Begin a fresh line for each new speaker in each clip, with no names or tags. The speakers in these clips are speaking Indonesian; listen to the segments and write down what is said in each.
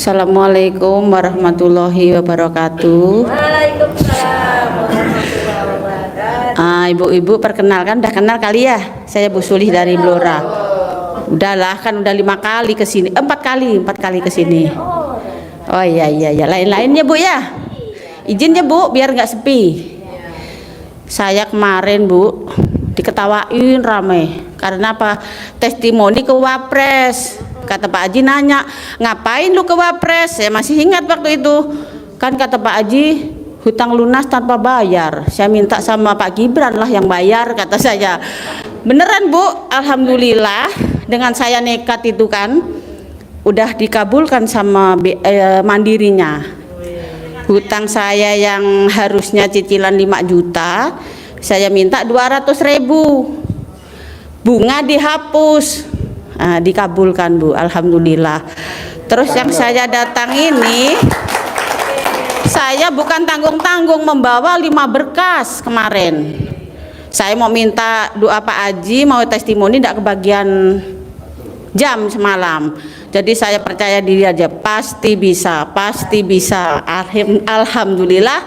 Assalamualaikum warahmatullahi wabarakatuh.
Waalaikumsalam warahmatullahi wabarakatuh.
Ibu-ibu perkenalkan, udah kenal kali ya? Saya Bu Sulih dari Blora. Udahlah, kan udah 5 kali ke sini, 4 kali ke sini. Oh iya, lain-lainnya Bu ya. Izin ya Bu, biar nggak sepi. Saya kemarin Bu diketawain rame karena apa? Testimoni ke Wapres. Kata Pak Haji nanya, ngapain lu ke Wapres? Saya masih ingat waktu itu. Kan kata Pak Haji, hutang lunas tanpa bayar. Saya minta sama Pak Gibran lah yang bayar, kata saya. Beneran Bu, alhamdulillah dengan saya nekat itu kan udah dikabulkan sama mandirinya. Hutang saya yang harusnya cicilan 5 juta, saya minta 200.000. Bunga dihapus. Dikabulkan Bu, alhamdulillah. Terus yang saya datang ini, saya bukan tanggung-tanggung membawa 5 berkas kemarin. Saya mau minta doa Pak Haji, mau testimoni, tidak kebagian jam semalam. Jadi saya percaya diri aja, pasti bisa. Alhamdulillah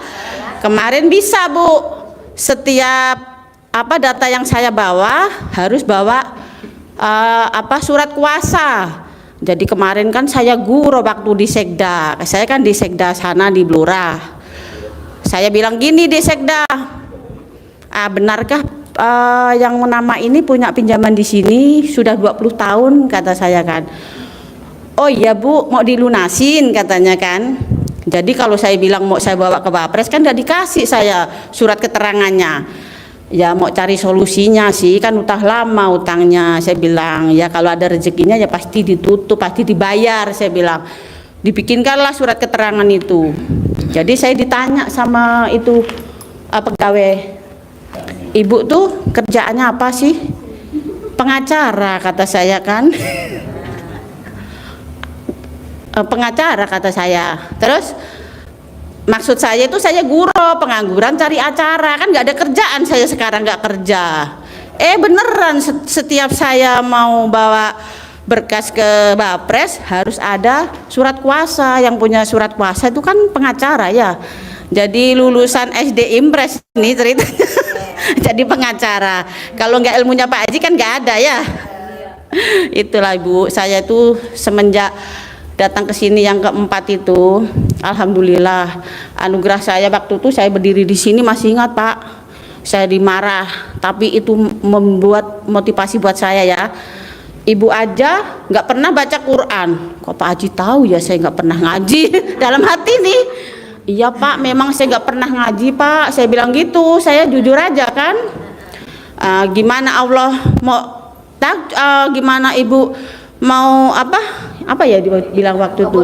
kemarin bisa Bu. Setiap data yang saya bawa harus bawa surat kuasa. Jadi kemarin kan saya guru waktu di Sekda. Saya kan di Sekda sana di Blora. Saya bilang gini di Sekda, benarkah yang nama ini punya pinjaman di sini sudah 20 tahun, kata saya kan. Oh iya Bu, mau dilunasin katanya kan. Jadi kalau saya bilang mau saya bawa ke Wapres kan udah dikasih saya surat keterangannya. Ya mau cari solusinya sih, kan utang lama utangnya. Saya bilang ya kalau ada rezekinya ya pasti ditutup, pasti dibayar. Saya bilang dibikinkanlah surat keterangan itu. Jadi saya ditanya sama itu pegawai, ibu tuh kerjaannya apa sih? Pengacara, kata saya kan. Pengacara, kata saya. Terus maksud saya itu saya guru pengangguran cari acara, kan nggak ada kerjaan, saya sekarang nggak kerja. Beneran setiap saya mau bawa berkas ke Bapres harus ada surat kuasa. Yang punya surat kuasa itu kan pengacara ya. Jadi lulusan SD Impres nih ceritanya. Jadi pengacara. Kalau nggak ilmunya Pak Haji kan nggak ada ya. Itulah Ibu, saya tuh semenjak datang ke sini yang keempat itu, alhamdulillah anugerah saya. Waktu itu saya berdiri di sini masih ingat Pak, saya dimarah, tapi itu membuat motivasi buat saya ya. Ibu aja nggak pernah baca Quran, kok Pak Haji tahu ya saya nggak pernah ngaji. Dalam hati nih, iya Pak, memang saya nggak pernah ngaji Pak, saya bilang gitu, saya jujur aja kan. Gimana Allah mau gimana Ibu mau apa ya dibilang waktu itu,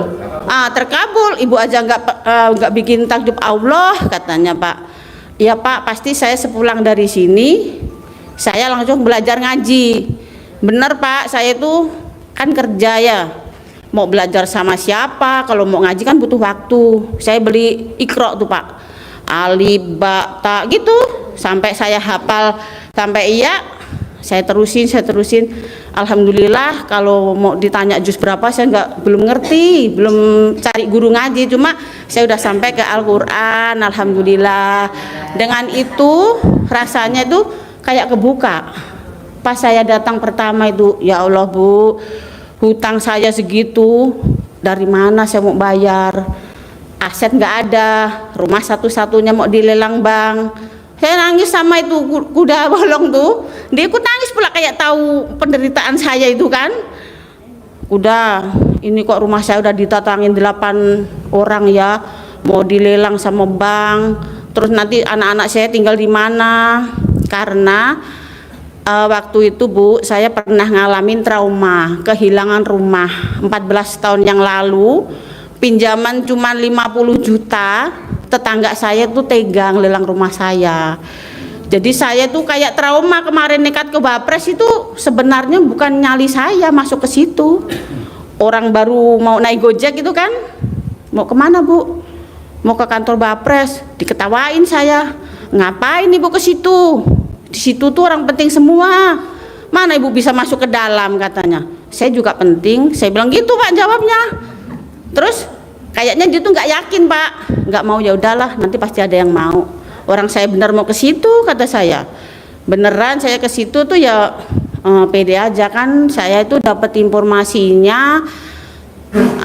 terkabul. Ibu aja nggak bikin takjub Allah, katanya Pak. Iya Pak, pasti saya sepulang dari sini saya langsung belajar ngaji. Bener Pak, saya itu kan kerja ya, mau belajar sama siapa, kalau mau ngaji kan butuh waktu. Saya beli Iqra tuh Pak, alif ba ta gitu, sampai saya hafal sampai iya. Saya terusin. Alhamdulillah kalau mau ditanya juz berapa saya belum ngerti, belum cari guru ngaji, cuma saya udah sampai ke Al-Qur'an. Alhamdulillah. Dengan itu rasanya itu kayak kebuka. Pas saya datang pertama itu, ya Allah Bu, hutang saya segitu, dari mana saya mau bayar? Aset nggak ada, rumah satu-satunya mau dilelang bank. Saya nangis sama itu kuda bolong tuh, dia ikut nangis pula kayak tahu penderitaan saya itu kan. Udah, ini kok rumah saya udah ditatangin 8 orang ya, mau dilelang sama bank. Terus nanti anak-anak saya tinggal di mana? Karena waktu itu Bu, saya pernah ngalamin trauma, kehilangan rumah 14 tahun yang lalu. Pinjaman cuma 50 juta. Tetangga saya tuh tegang lelang rumah saya. Jadi saya tuh kayak trauma kemarin nekat ke Wapres itu sebenarnya bukan nyali saya masuk ke situ. Orang baru mau naik Gojek gitu kan. Mau kemana Bu? Mau ke kantor Wapres. Diketawain saya. Ngapain Ibu ke situ? Di situ tuh orang penting semua. Mana Ibu bisa masuk ke dalam, katanya. Saya juga penting. Saya bilang gitu Pak jawabnya. Terus kayaknya dia tuh nggak yakin Pak, nggak mau. Ya udahlah, nanti pasti ada yang mau. Orang saya benar mau ke situ, kata saya. Beneran saya ke situ tuh ya pede aja kan. Saya itu dapat informasinya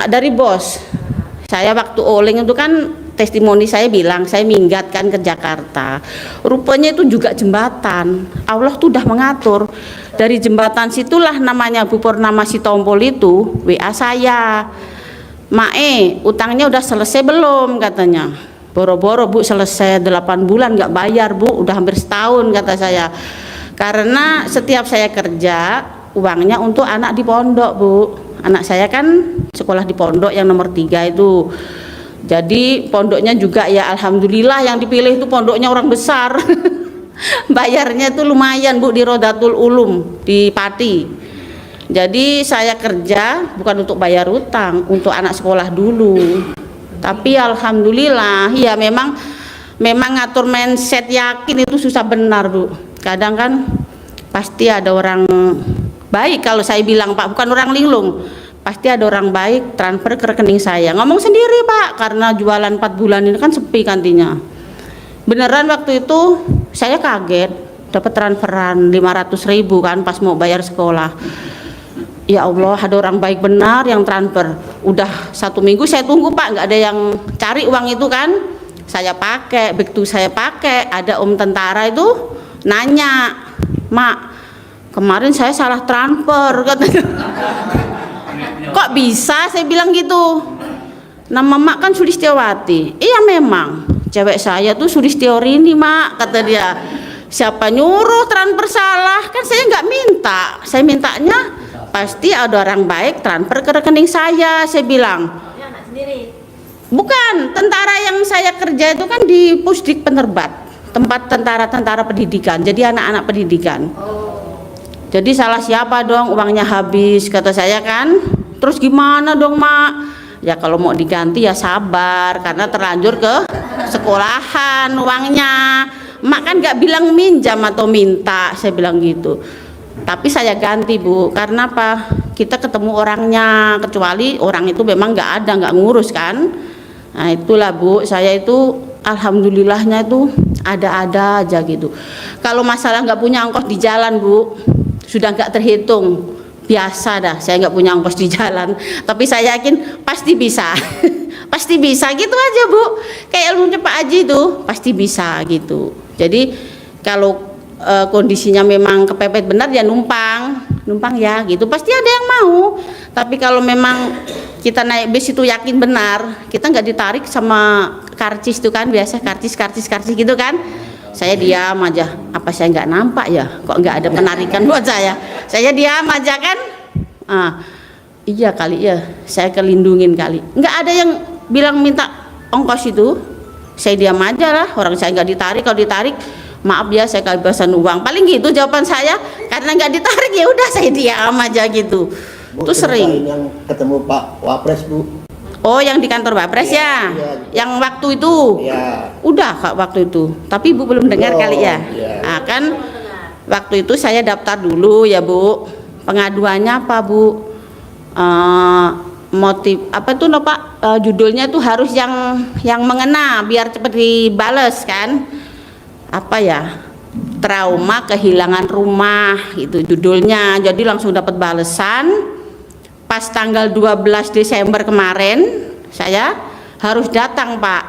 dari bos. Saya waktu oling itu kan testimoni saya bilang saya minggat kan ke Jakarta. Rupanya itu juga jembatan. Allah tuh udah mengatur. Dari jembatan situlah namanya Bu Purnama Sitompul itu WA saya. Mae, utangnya udah selesai belum katanya. Boro-boro Bu selesai 8 bulan nggak bayar Bu, udah hampir setahun kata saya. Karena setiap saya kerja uangnya untuk anak di pondok Bu. Anak saya kan sekolah di pondok yang nomor 3 itu. Jadi pondoknya juga ya alhamdulillah yang dipilih itu pondoknya orang besar. Bayarnya tuh lumayan Bu di Rodatul Ulum di Pati. Jadi saya kerja bukan untuk bayar utang, untuk anak sekolah dulu. Tapi alhamdulillah ya memang ngatur mindset yakin itu susah benar Bu. Kadang kan pasti ada orang baik, kalau saya bilang Pak, bukan orang linglung. Pasti ada orang baik transfer ke rekening saya. Ngomong sendiri Pak, karena jualan 4 bulan ini kan sepi kantinya. Beneran waktu itu saya kaget dapat transferan 500.000 kan pas mau bayar sekolah. Ya Allah, ada orang baik benar yang transfer. Udah 1 minggu saya tunggu Pak, nggak ada yang cari uang itu kan. Saya pakai, begitu saya pakai, ada om tentara itu nanya, Mak, kemarin saya salah transfer katanya. Kok bisa? Saya bilang gitu. Nama Mak kan Sulistiawati. Iya memang, cewek saya tuh Sulistiorini Mak, kata dia. Siapa nyuruh transfer salah? Kan saya nggak minta. Saya mintanya pasti ada orang baik transfer ke rekening saya bilang.
Ya, anak sendiri.
Bukan, tentara yang saya kerja itu kan di Pusdik Penerbat, tempat tentara pendidikan, jadi anak-anak pendidikan. Jadi salah siapa dong, uangnya habis kata saya kan. Terus gimana dong Mak? Ya kalau mau diganti ya sabar, karena terlanjur ke sekolahan uangnya. Mak kan nggak bilang minjam atau minta, saya bilang gitu. Tapi saya ganti Bu, karena apa? Kita ketemu orangnya, kecuali orang itu memang nggak ada, nggak ngurus kan. Nah itulah Bu, saya itu alhamdulillahnya itu ada-ada aja gitu. Kalau masalah nggak punya ongkos di jalan Bu, sudah nggak terhitung. Biasa dah, saya nggak punya ongkos di jalan. Tapi saya yakin pasti bisa. Pasti bisa gitu aja Bu. Kayak ilmunya Pak Haji itu, pasti bisa gitu. Jadi kalau kondisinya memang kepepet benar ya numpang ya gitu, pasti ada yang mau. Tapi kalau memang kita naik bis itu yakin benar, kita nggak ditarik sama karcis itu kan, biasa karcis gitu kan. Saya diam aja, apa saya nggak nampak ya, kok nggak ada penarikan buat saya diam aja kan. Iya kali ya, saya kelindungin kali, nggak ada yang bilang minta ongkos itu. Saya diam aja lah, orang saya nggak ditarik. Kalau ditarik maaf ya, saya kehabisan uang, paling gitu jawaban saya. Karena nggak ditarik ya udah saya diam aja gitu.
Bu,
itu sering
yang ketemu Pak Wapres Bu.
Oh yang di kantor Wapres ya, yang waktu itu udah Kak waktu itu, tapi Ibu belum dengar kali ya. Kan waktu itu saya daftar dulu ya Bu. Pengaduannya apa Bu? Motif apa tuh no Pak? Judulnya tuh harus yang mengena biar cepat dibales kan. Apa ya, trauma kehilangan rumah itu judulnya. Jadi langsung dapat balesan. Pas tanggal 12 Desember kemarin saya harus datang Pak.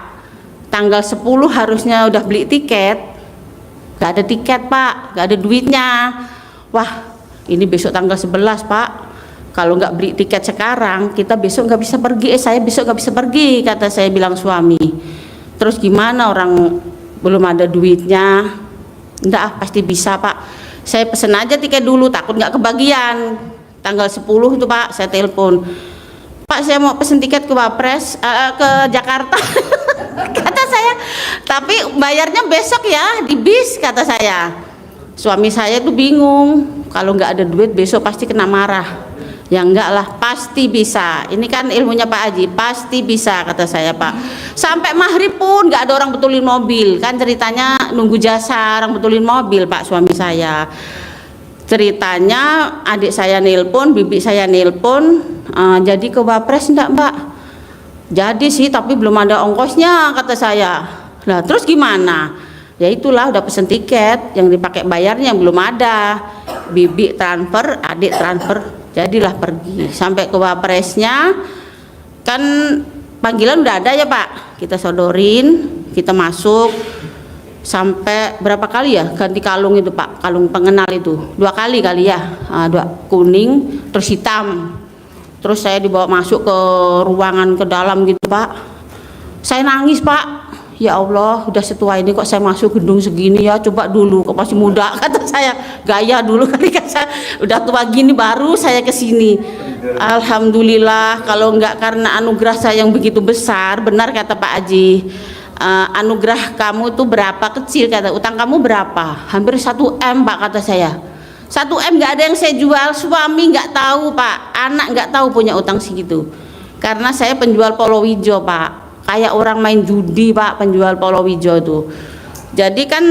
Tanggal 10 harusnya udah beli tiket, gak ada tiket Pak, gak ada duitnya. Wah ini besok tanggal 11 Pak, kalau nggak beli tiket sekarang kita besok nggak bisa pergi. Saya besok nggak bisa pergi, kata saya bilang suami. Terus gimana, orang belum ada duitnya. Enggak, pasti bisa Pak, saya pesen aja tiket dulu, takut nggak kebagian. Tanggal 10 itu Pak, saya telepon, Pak saya mau pesen tiket ke Wapres, ke Jakarta. Kata saya, tapi bayarnya besok ya di bis, kata saya. Suami saya tuh bingung, kalau nggak ada duit besok pasti kena marah. Ya enggak lah, pasti bisa. Ini kan ilmunya Pak Haji, pasti bisa, kata saya Pak. Sampai maghrib pun nggak ada orang betulin mobil. Kan ceritanya nunggu jasa orang betulin mobil Pak suami saya. Ceritanya adik saya nelpon, bibi saya nelpon, jadi ke Wapres enggak Mbak? Jadi sih, tapi belum ada ongkosnya, kata saya. Nah terus gimana? Ya itulah, udah pesen tiket, yang dipakai bayarnya yang belum ada. Bibi transfer, adik transfer, jadilah pergi. Sampai ke wapresnya, kan panggilan udah ada ya Pak. Kita sodorin, kita masuk. Sampai berapa kali ya ganti kalung itu Pak, kalung pengenal itu 2 kali kali ya, 2 kuning terus hitam. Terus saya dibawa masuk ke ruangan ke dalam gitu Pak. Saya nangis Pak. Ya Allah, udah setua ini kok saya masuk gedung segini ya. Coba dulu kok masih muda, kata saya. Gaya dulu kali, kata saya. Udah tua gini baru saya kesini. Alhamdulillah, kalau enggak karena anugerah saya yang begitu besar. Benar kata Pak Haji, anugerah kamu tuh berapa kecil, kata. Utang kamu berapa? Hampir 1 M Pak, kata saya. 1 M nggak ada yang saya jual. Suami nggak tahu Pak, anak nggak tahu punya utang segitu. Karena saya penjual Polowijo Pak, kayak orang main judi Pak, penjual Polowijo itu. Jadi kan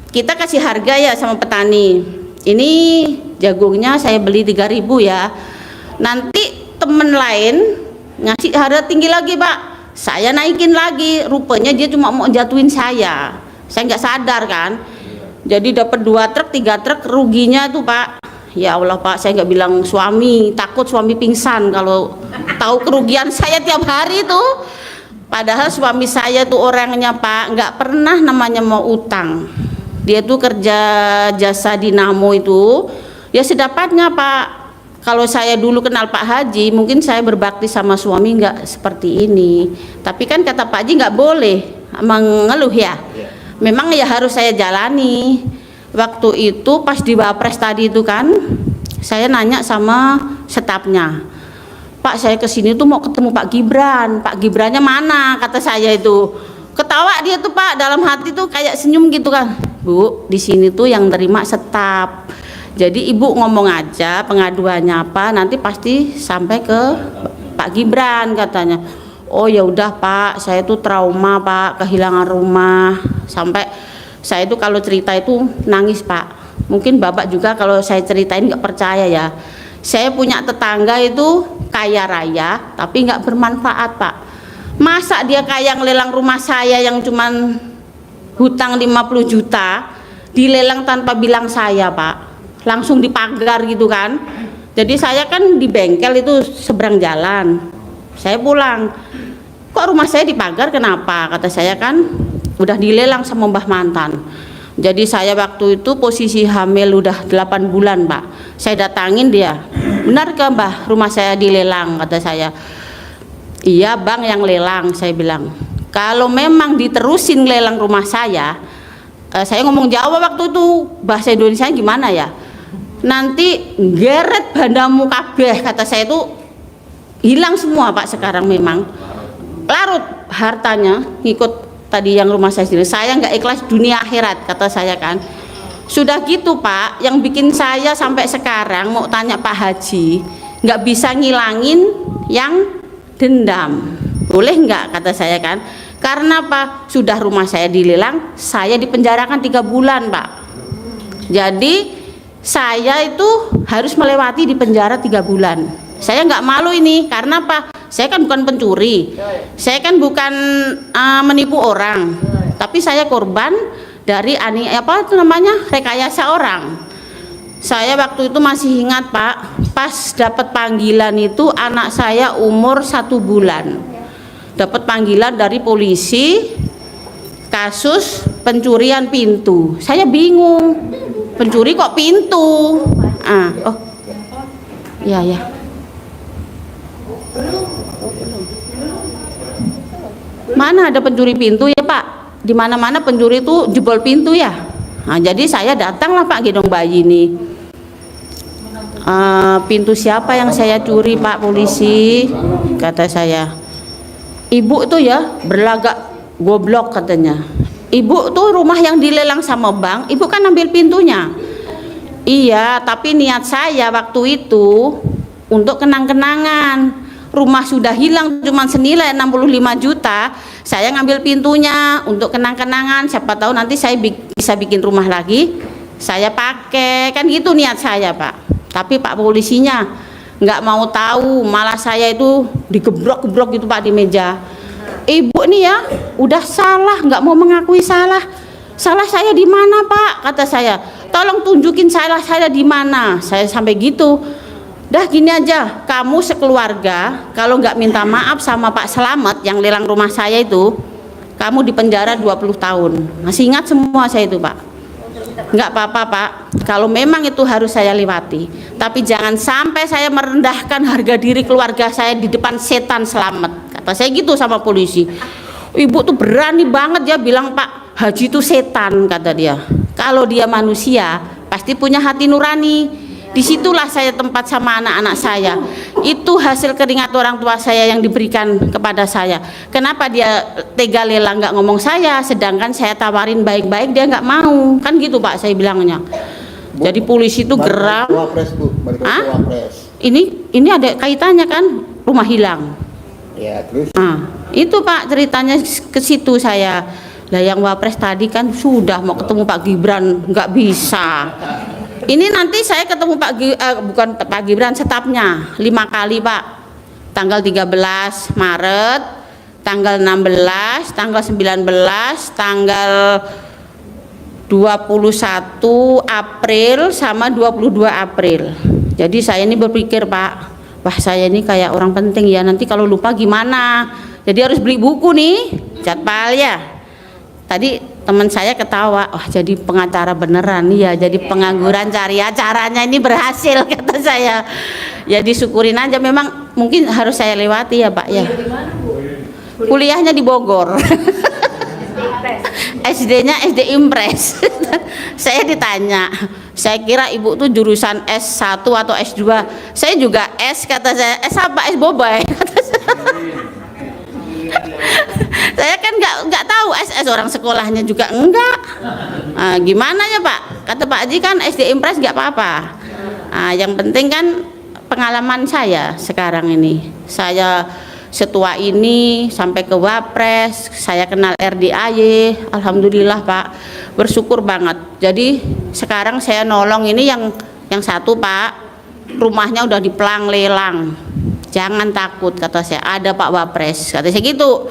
kita kasih harga ya sama petani. Ini jagungnya saya beli 3.000 ya. Nanti temen lain ngasih harga tinggi lagi Pak, saya naikin lagi. Rupanya dia cuma mau jatuhin saya nggak sadar kan. Jadi dapat 2 truk 3 truk ruginya tuh Pak. Ya Allah Pak, saya nggak bilang suami, takut suami pingsan kalau tahu kerugian saya tiap hari tuh. Padahal suami saya tuh orangnya Pak nggak pernah namanya mau utang. Dia tuh kerja jasa dinamo itu ya sedapatnya Pak. Kalau saya dulu kenal Pak Haji, mungkin saya berbakti sama suami nggak seperti ini. Tapi kan kata Pak Haji nggak boleh mengeluh ya. Memang ya harus saya jalani. Waktu itu pas di Wapres tadi itu kan, saya nanya sama stafnya, Pak saya kesini tuh mau ketemu Pak Gibran. Pak Gibrannya mana? Kata saya itu. Ketawa dia tuh Pak, dalam hati tuh kayak senyum gitu kan. Bu, di sini tuh yang terima staf. Jadi ibu ngomong aja pengaduannya apa, nanti pasti sampai ke Pak Gibran, katanya. Oh ya udah Pak, saya tuh trauma Pak, kehilangan rumah. Sampai saya tuh kalau cerita itu nangis Pak. Mungkin Bapak juga kalau saya ceritain nggak percaya ya. Saya punya tetangga itu kaya raya tapi nggak bermanfaat Pak. Masa dia kaya ngelelang rumah saya yang cuman hutang 50 juta, dilelang tanpa bilang saya Pak, langsung dipagar gitu kan. Jadi saya kan di bengkel itu seberang jalan, saya pulang, kok rumah saya dipagar kenapa? Kata saya kan udah dilelang sama mbah mantan. Jadi saya waktu itu posisi hamil udah 8 bulan Pak. Saya datangin dia, benar ke mbah rumah saya dilelang? Kata saya, iya bang yang lelang. Saya bilang, kalau memang diterusin lelang rumah saya ngomong Jawa waktu itu, bahasa Indonesia gimana ya, nanti geret bandamu kabeh, kata saya itu hilang semua Pak. Sekarang memang larut hartanya ngikut tadi yang rumah saya sendiri. Saya nggak ikhlas dunia akhirat, kata saya kan. Sudah gitu Pak, yang bikin saya sampai sekarang mau tanya Pak Haji, nggak bisa ngilangin yang dendam, boleh nggak, kata saya kan. Karena Pak, sudah rumah saya dilelang, saya dipenjarakan 3 bulan Pak. Jadi saya itu harus melewati di penjara 3 bulan. Saya nggak malu ini, karena apa? Saya kan bukan pencuri, saya kan bukan menipu orang, tapi saya korban dari rekayasa orang. Saya waktu itu masih ingat Pak, pas dapat panggilan itu anak saya umur 1 bulan, dapat panggilan dari polisi kasus pencurian pintu. Saya bingung, pencuri kok pintu? Oh ya ya. Mana ada pencuri pintu ya Pak? Di mana-mana pencuri itu jebol pintu ya. Nah, jadi saya datanglah Pak gendong bayi ini. Pintu siapa yang saya curi Pak polisi? Kata saya. Ibu itu ya berlagak goblok katanya. Ibu tuh rumah yang dilelang sama bank, ibu kan ambil pintunya. Iya, tapi niat saya waktu itu untuk kenang-kenangan. Rumah sudah hilang cuma senilai 65 juta, saya ngambil pintunya untuk kenang-kenangan, siapa tahu nanti saya bisa bikin rumah lagi, saya pakai, kan gitu niat saya Pak. Tapi Pak polisinya nggak mau tahu, malah saya itu digebrok-gebrok gitu Pak di meja. Ibu nih ya udah salah, nggak mau mengakui salah. Salah saya di mana Pak? Kata saya. Tolong tunjukin salah saya di mana. Saya sampai gitu. Dah gini aja, kamu sekeluarga kalau nggak minta maaf sama Pak Slamet yang lelang rumah saya itu, kamu dipenjara 20 tahun. Masih ingat semua saya itu Pak. Nggak apa-apa Pak, kalau memang itu harus saya lewati, tapi jangan sampai saya merendahkan harga diri keluarga saya di depan setan Slamet. Kata saya gitu sama polisi. Ibu tuh berani banget ya bilang Pak Haji itu setan, kata dia. Kalau dia manusia pasti punya hati nurani. Disitulah saya tempat sama anak-anak saya. Itu hasil keringat orang tua saya yang diberikan kepada saya. Kenapa dia tega lelang nggak ngomong saya, sedangkan saya tawarin baik-baik dia nggak mau, kan gitu Pak saya bilangnya.
Bu,
jadi polisi itu geram.
Wapres Bu, balik lagi ke Wapres.
Ini ada kaitannya kan, rumah hilang.
Ya terus.
Itu Pak ceritanya ke situ saya. Lah yang Wapres tadi kan sudah mau ketemu Pak Gibran nggak bisa. Ini nanti saya ketemu bukan Pak Gibran, stafnya 5 kali Pak. Tanggal 13 Maret, tanggal 16, tanggal 19, tanggal 21 April sama 22 April. Jadi saya ini berpikir Pak, wah saya ini kayak orang penting ya, nanti kalau lupa gimana. Jadi harus beli buku nih, jadwal ya. Tadi teman saya ketawa, wah jadi pengacara beneran ya, jadi pengangguran cari acaranya ini berhasil kata saya. Ya disyukurin aja, memang mungkin harus saya lewati ya Pak ya.
Di mana Bu?
Kuliahnya di Bogor. SD-nya SD Impres. Saya ditanya, saya kira ibu tuh jurusan S1 atau S2. Saya juga S, kata saya. S apa? S Bobai kata saya. Saya kan nggak tahu SS, orang sekolahnya juga enggak. Gimana ya Pak? Kata Pak Haji kan SD Impres nggak apa-apa. Yang penting kan pengalaman saya sekarang ini. Saya setua ini sampai ke Wapres, saya kenal RDAY, alhamdulillah Pak, bersyukur banget. Jadi sekarang saya nolong ini yang satu Pak, rumahnya udah dipelang lelang. Jangan takut kata saya, ada Pak Wapres, kata saya gitu.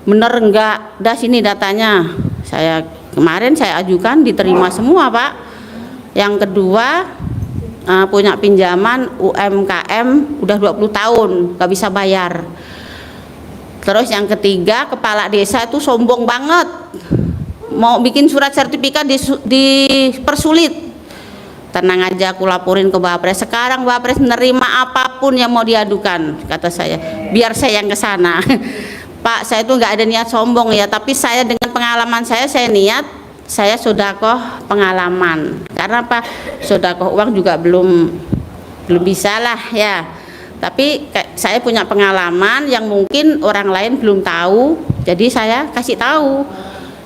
Bener enggak? Dah sini datanya. Saya kemarin saya ajukan diterima semua Pak. Yang kedua punya pinjaman UMKM udah 20 tahun gak bisa bayar. Terus yang ketiga kepala desa itu sombong banget, mau bikin surat sertifikat dipersulit. Tenang aja, aku laporin ke Wapres. Sekarang Wapres menerima apapun yang mau diadukan, kata saya, biar saya yang ke sana. Pak, saya itu nggak ada niat sombong ya, tapi saya dengan pengalaman saya niat saya sedekah pengalaman. Karena apa? Sedekah uang juga belum bisa lah ya. Tapi saya punya pengalaman yang mungkin orang lain belum tahu, jadi saya kasih tahu.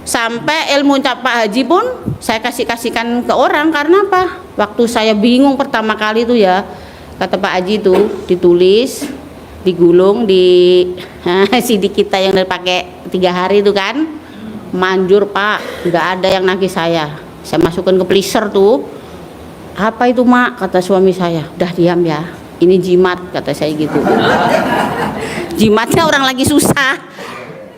Sampai ilmu Pak Haji pun saya kasihkan ke orang. Karena apa? Waktu saya bingung pertama kali itu ya, kata Pak Haji itu ditulis, digulung di CD kita yang dipakai 3 hari itu kan, manjur Pak, nggak ada yang nagih saya masukkan ke pleaser tuh. Apa itu Mak? Kata suami saya. Udah diam ya, ini jimat, kata saya gitu. Jimatnya orang lagi susah.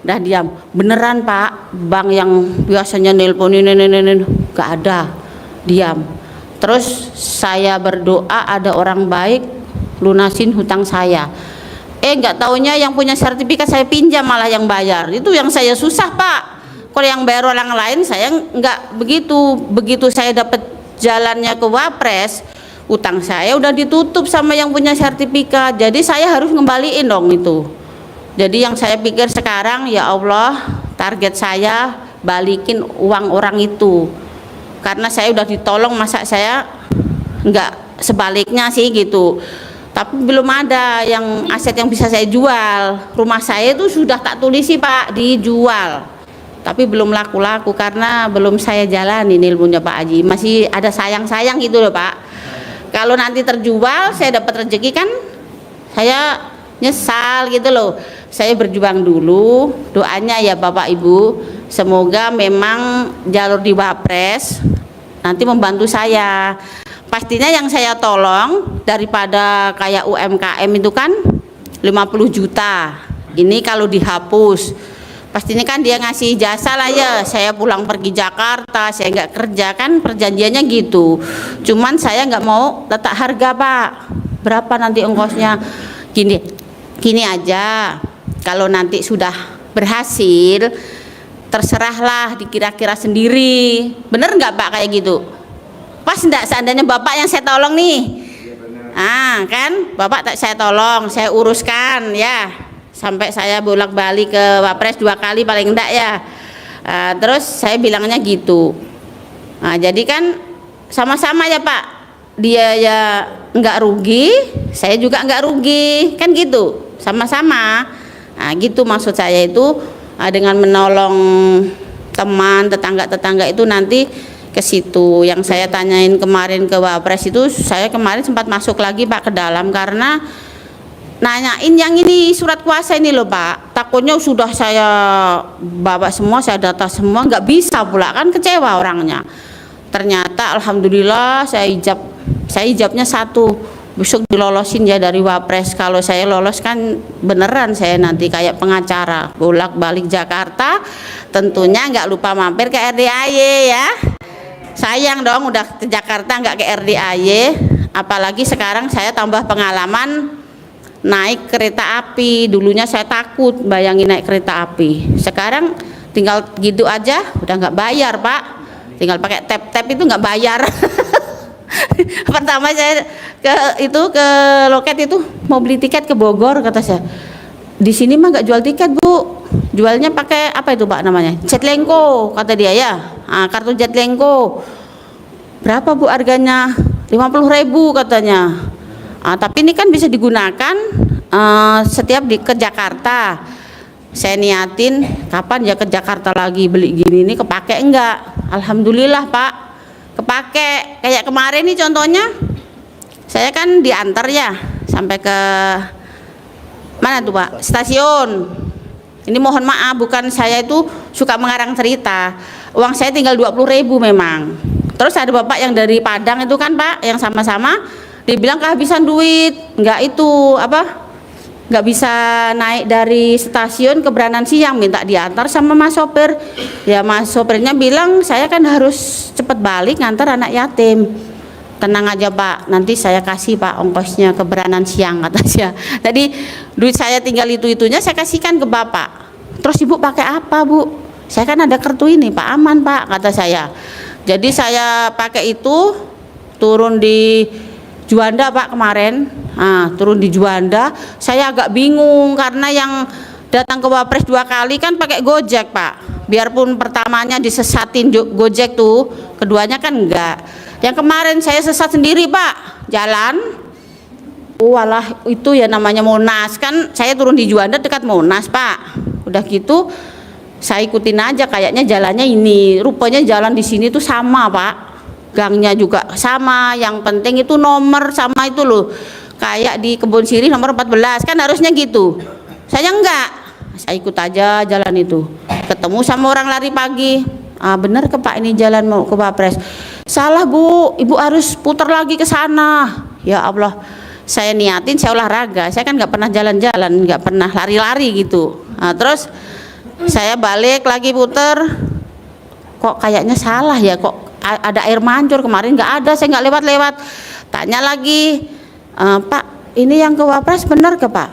Udah diam. Beneran Pak, bank yang biasanya nelponin nggak ada, diam. Terus saya berdoa ada orang baik lunasin hutang saya. Nggak taunya yang punya sertifikat saya pinjam malah yang bayar. Itu yang saya susah Pak. Kalau yang bayar orang lain saya nggak begitu. Begitu saya dapat jalannya ke Wapres, utang saya udah ditutup sama yang punya sertifikat. Jadi saya harus ngembaliin dong itu. Jadi yang saya pikir sekarang, ya Allah, target saya balikin uang orang itu. Karena saya udah ditolong, masa saya nggak sebaliknya sih gitu. Tapi belum ada yang aset yang bisa saya jual. Rumah saya itu sudah tak tulisi Pak, dijual. Tapi belum laku-laku karena belum saya jalani ilmunya Pak Haji. Masih ada sayang-sayang gitu loh Pak. Kalau nanti terjual, saya dapat rezeki kan, saya nyesal gitu loh. Saya berjuang dulu, doanya ya Bapak Ibu, semoga memang jalur di Wapres nanti membantu saya. pastinya yang saya tolong daripada kayak UMKM itu kan 50 juta. Ini kalau dihapus, pastinya kan dia ngasih jasa lah ya, saya pulang pergi Jakarta, saya nggak kerja, kan perjanjiannya gitu. Cuman saya nggak mau letak harga Pak, berapa nanti ongkosnya. Gini aja, kalau nanti sudah berhasil, terserahlah dikira-kira sendiri. Bener nggak Pak kayak gitu? Pas enggak seandainya Bapak yang saya tolong nih? Kan Bapak saya tolong, saya uruskan ya, sampai saya bolak-balik ke Wapres 2 kali paling enggak ya. Terus saya bilangnya gitu. Jadi kan sama-sama ya Pak, dia ya enggak rugi, saya juga enggak rugi, kan gitu, sama-sama. Gitu maksud saya itu, dengan menolong teman, tetangga-tetangga itu nanti ke situ. Yang saya tanyain kemarin ke Wapres itu, saya kemarin sempat masuk lagi Pak ke dalam karena nanyain yang ini surat kuasa ini loh Pak, takutnya sudah saya bawa semua, saya data semua, nggak bisa pula, kan kecewa orangnya. Ternyata alhamdulillah saya ijabnya 1, besok dilolosin ya dari Wapres. Kalau saya lolos kan beneran saya nanti kayak pengacara bolak-balik Jakarta, tentunya nggak lupa mampir ke RDAY ya. Sayang dong udah ke Jakarta nggak ke RDAY, apalagi sekarang saya tambah pengalaman naik kereta api. Dulunya saya takut bayangin naik kereta api, sekarang tinggal gitu aja udah nggak bayar Pak, tinggal pakai tap itu nggak bayar. Pertama saya ke loket itu mau beli tiket ke Bogor, kata saya di sini mah nggak jual tiket Bu, jualnya pakai apa itu Pak namanya, Jaklingko kata dia ya. Kartu Jaklingko berapa Bu harganya? 50.000 katanya. Tapi ini kan bisa digunakan setiap ke Jakarta. Saya niatin kapan ya ke Jakarta lagi beli gini, ini kepake enggak? Alhamdulillah Pak, kepake. Kayak kemarin nih contohnya, saya kan diantar ya sampai ke mana tuh Pak, stasiun. Ini mohon maaf, bukan saya itu suka mengarang cerita, uang saya tinggal 20.000 memang. Terus ada bapak yang dari Padang itu kan Pak, yang sama-sama, dibilang kehabisan duit, nggak bisa naik dari stasiun ke Branan Siang, minta diantar sama mas sopir. Ya mas sopirnya bilang saya kan harus cepet balik ngantar anak yatim. Tenang aja Pak, nanti saya kasih Pak ongkosnya ke Branan Siang, kata saya. Tadi duit saya tinggal itu-itunya saya kasihkan ke Bapak. Terus Ibu pakai apa Bu? Saya kan ada kartu ini Pak, aman Pak, kata saya. Jadi saya pakai itu, turun di Juanda Pak kemarin. Turun di Juanda, saya agak bingung karena yang datang ke Wapres 2 kali kan pakai Gojek Pak. Biarpun pertamanya disesatin Gojek tuh, keduanya kan enggak. Yang kemarin saya sesat sendiri Pak, jalan. Walah itu ya namanya Monas, kan saya turun di Juanda dekat Monas Pak. Udah gitu saya ikutin aja, kayaknya jalannya ini, rupanya jalan di sini tuh sama Pak, gangnya juga sama, yang penting itu nomor sama itu loh, kayak di Kebun Sirih nomor 14 kan harusnya gitu. Saya enggak, saya ikut aja jalan itu, ketemu sama orang lari pagi. Bener ke Pak ini jalan mau ke Wapres? Salah Bu, Ibu harus putar lagi ke sana. Ya Allah, saya niatin saya olahraga, saya kan nggak pernah jalan-jalan, nggak pernah lari-lari gitu. Terus saya balik lagi puter, kok kayaknya salah ya, kok ada air mancur kemarin nggak ada, saya nggak lewat-lewat. Tanya lagi, Pak ini yang ke Wapres bener ke Pak?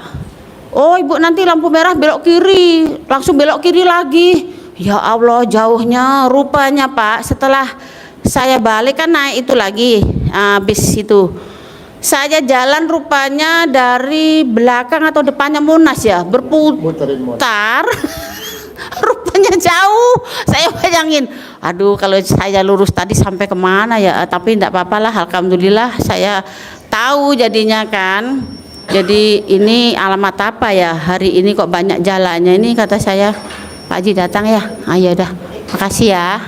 Oh Ibu nanti lampu merah belok kiri, langsung belok kiri lagi. Ya Allah jauhnya rupanya Pak. Setelah saya balik kan naik itu lagi bis itu, saya jalan rupanya dari belakang atau depannya Monas ya, berputar. Rupanya jauh. Saya bayangin, aduh kalau saya lurus tadi sampai kemana ya, tapi enggak apa-apalah, alhamdulillah saya tahu jadinya kan. Jadi ini alamat apa ya, hari ini kok banyak jalannya ini, kata saya Pak Haji datang ya. Ya udah, makasih ya.